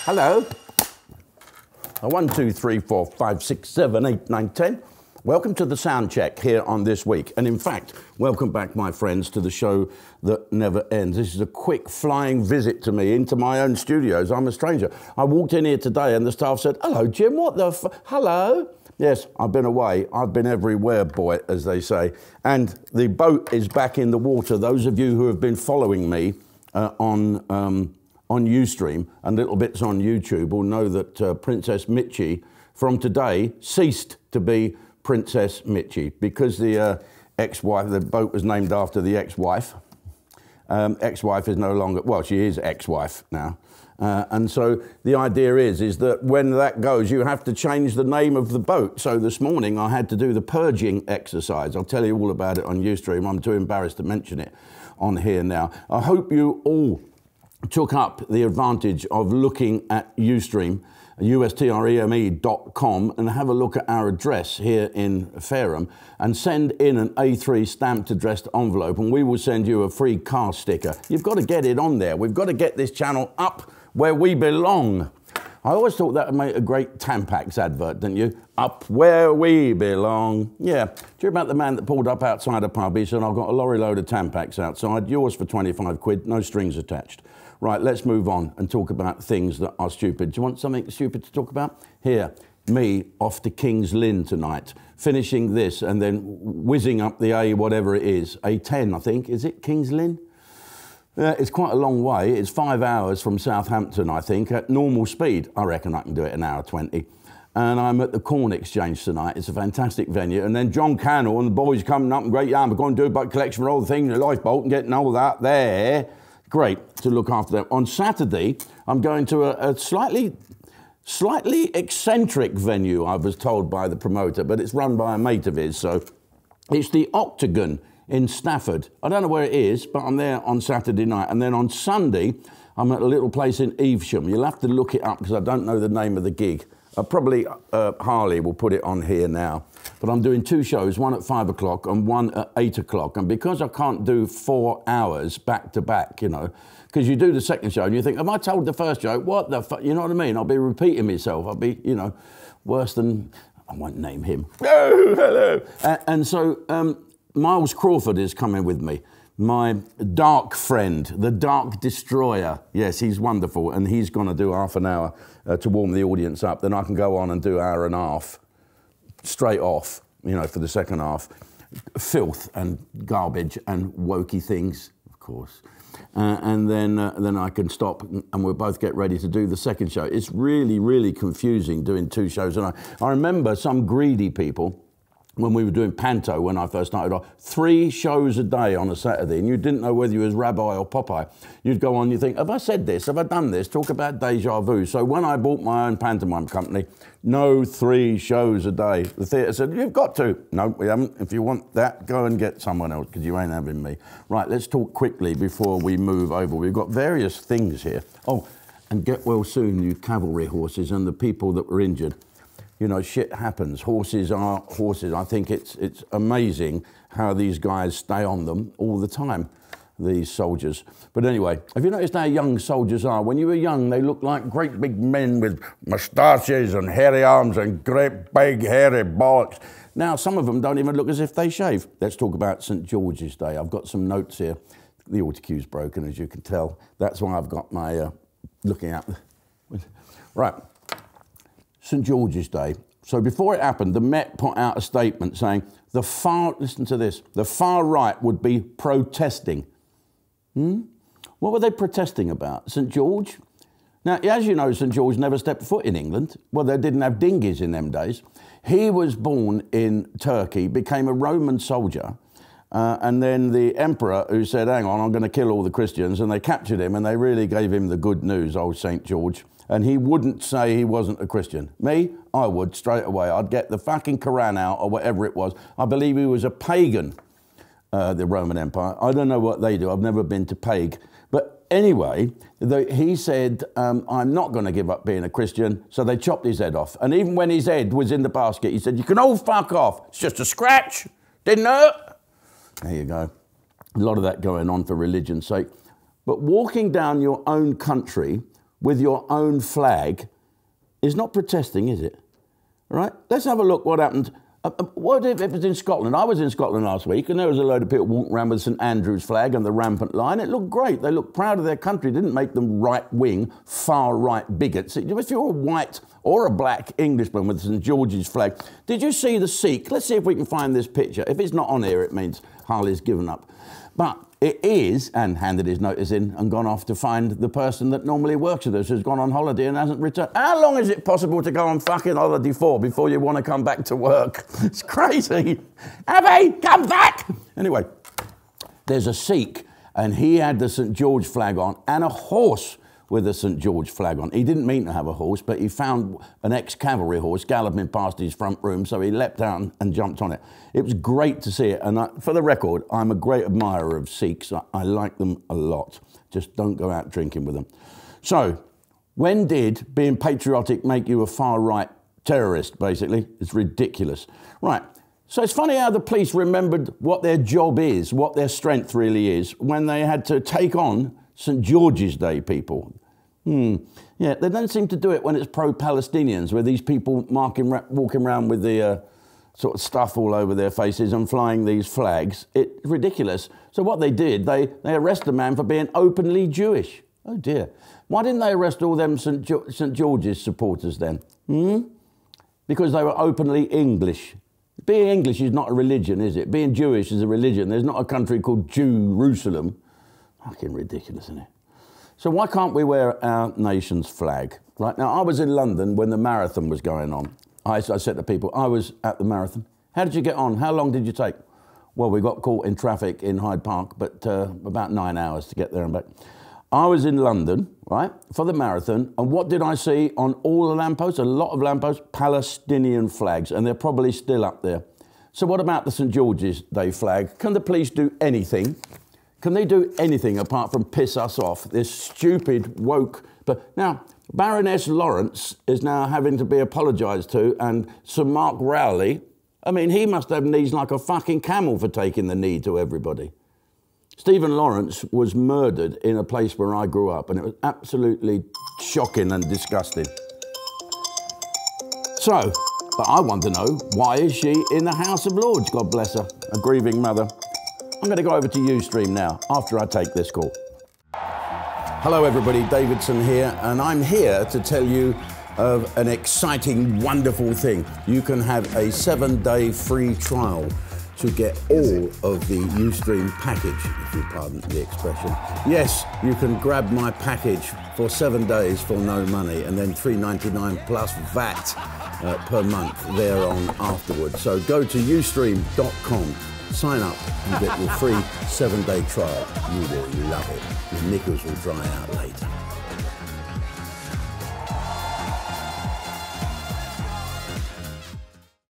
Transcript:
Hello. 1, 2, 3, 4, 5, 6, 7, 8, 9, 10. Welcome to the sound check here on This Week. And in fact, welcome back, my friends, to the show that never ends. This is a quick flying visit to me into my own studios. I'm a stranger. I walked in here today and the staff said, hello, Jim, what the hello? Yes, I've been away. I've been everywhere, boy, as they say. And the boat is back in the water. Those of you who have been following me on Ustream and little bits on YouTube will know that Princess Mitchie from today ceased to be Princess Mitchie because the ex-wife, the boat was named after the ex-wife. Ex-wife is no longer, well, she is ex-wife now. And so the idea is that when that goes, you have to change the name of the boat. So this morning I had to do the purging exercise. I'll tell you all about it on Ustream. I'm too embarrassed to mention it on here now. I hope you all took up the advantage of looking at Ustream, ustreme.com, and have a look at our address here in Fareham and send in an A3 stamped addressed envelope and we will send you a free car sticker. You've got to get it on there. We've got to get this channel up where we belong. I always thought that would make a great Tampax advert, didn't you? Up where we belong. Yeah. Do you hear about the man that pulled up outside a pub? He said, I've got a lorry load of Tampax outside, yours for 25 quid, no strings attached. Right, let's move on and talk about things that are stupid. Do you want something stupid to talk about? Here, me off to King's Lynn tonight, finishing this and then whizzing up the A, whatever it is, A10, I think. Is it King's Lynn? It's quite a long way. It's 5 hours from Southampton, I think, at normal speed. I reckon I can do it in 1:20. And I'm at the Corn Exchange tonight. It's a fantastic venue. And then John Cannell and the boys coming up and great yarn. We're going to do a boat collection for all the things, the lifeboat and getting all that there. Great to look after them. On Saturday, I'm going to a slightly eccentric venue, I was told by the promoter, but it's run by a mate of his. So it's the Octagon in Stafford. I don't know where it is, but I'm there on Saturday night. And then on Sunday, I'm at a little place in Evesham. You'll have to look it up because I don't know the name of the gig. Probably Harley will put it on here now. But I'm doing 2 shows, one at 5 o'clock and one at 8 o'clock. And because I can't do 4 hours back to back, you know, because you do the second show and you think, have I told the first joke? What the fuck? You know what I mean? I'll be repeating myself. I'll be, you know, worse than, I won't name him. Oh, hello. And so Miles Crawford is coming with me. My dark friend, the Dark Destroyer. Yes, he's wonderful. And he's going to do half an hour to warm the audience up. Then I can go on and do 1.5 hours straight off, you know, for the second half. Filth and garbage and wokey things, of course. And then I can stop and we'll both get ready to do the second show. It's really, really confusing doing 2 shows. And I remember some greedy people, when we were doing Panto when I first started off, 3 shows a day on a Saturday, and you didn't know whether you was Rabbi or Popeye. You'd go on, you think, have I said this? Have I done this? Talk about deja vu. So when I bought my own pantomime company, no 3 shows a day. The theatre said, you've got to. No, we haven't. If you want that, go and get someone else, because you ain't having me. Right, let's talk quickly before we move over. We've got various things here. Oh, and get well soon, you cavalry horses and the people that were injured. You know, shit happens. Horses are horses. I think it's amazing how these guys stay on them all the time, these soldiers. But anyway, have you noticed how young soldiers are? When you were young, they looked like great big men with moustaches and hairy arms and great big hairy bollocks. Now, some of them don't even look as if they shave. Let's talk about St. George's Day. I've got some notes here. The autocue's broken, as you can tell. That's why I've got my looking at. Right. St. George's Day. So before it happened, the Met put out a statement saying listen to this, the far right would be protesting. What were they protesting about? St. George? Now, as you know, St. George never stepped foot in England. Well, they didn't have dinghies in them days. He was born in Turkey, became a Roman soldier, and then the emperor who said, hang on, I'm going to kill all the Christians, and they captured him, and they really gave him the good news, old St. George. And he wouldn't say he wasn't a Christian. Me, I would straight away. I'd get the fucking Quran out or whatever it was. I believe he was a pagan, the Roman Empire. I don't know what they do. I've never been to Prague. But anyway, he said, I'm not going to give up being a Christian. So they chopped his head off. And even when his head was in the basket, he said, you can all fuck off. It's just a scratch. Didn't hurt. There you go. A lot of that going on for religion's sake. But walking down your own country with your own flag is not protesting, is it? All right? Let's have a look what happened. What if it was in Scotland? I was in Scotland last week, and there was a load of people walking around with St Andrew's flag and the rampant line. It looked great. They looked proud of their country. It didn't make them right-wing, far-right bigots. If you're a white or a black Englishman with St George's flag, did you see the Sikh? Let's see if we can find this picture. If it's not on here, it means Harley's given up. But it is, and handed his notice in and gone off to find the person that normally works with us, who's gone on holiday and hasn't returned. How long is it possible to go on fucking holiday for before you want to come back to work? It's crazy. Abby, come back! Anyway, there's a Sikh, and he had the St George flag on and a horse with a St George flag on. He didn't mean to have a horse, but he found an ex-cavalry horse galloping past his front room, so he leapt down and jumped on it. It was great to see it, and for the record, I'm a great admirer of Sikhs. I like them a lot. Just don't go out drinking with them. So, when did being patriotic make you a far-right terrorist, basically? It's ridiculous. Right, so it's funny how the police remembered what their job is, what their strength really is, when they had to take on St George's Day people. Yeah, they don't seem to do it when it's pro-Palestinians, where these people walking around with the sort of stuff all over their faces and flying these flags. It's ridiculous. So what they did, they arrested a man for being openly Jewish. Oh dear. Why didn't they arrest all them St George's supporters then? Because they were openly English. Being English is not a religion, is it? Being Jewish is a religion. There's not a country called Jerusalem. Fucking ridiculous, isn't it? So why can't we wear our nation's flag? Right now, I was in London when the marathon was going on. I said to people, I was at the marathon. How did you get on? How long did you take? Well, we got caught in traffic in Hyde Park, but about 9 hours to get there and back. I was in London, right, for the marathon, and what did I see on all the lampposts? A lot of lampposts, Palestinian flags, and they're probably still up there. So what about the St George's Day flag? Can the police do anything? Can they do anything apart from piss us off? This stupid, woke... But now, Baroness Lawrence is now having to be apologised to, and Sir Mark Rowley, I mean, he must have knees like a fucking camel for taking the knee to everybody. Stephen Lawrence was murdered in a place where I grew up, and it was absolutely shocking and disgusting. So, but I want to know, why is she in the House of Lords, God bless her, a grieving mother? I'm going to go over to Ustream now, after I take this call. Hello everybody, Davidson here, and I'm here to tell you of an exciting, wonderful thing. You can have a 7-day free trial to get all of the Ustream package, if you pardon the expression. Yes, you can grab my package for 7 days for no money, and then $3.99 plus VAT per month thereon afterwards. So go to ustream.com. Sign up and get your free 7-day trial. You will love it. Your knickers will dry out later.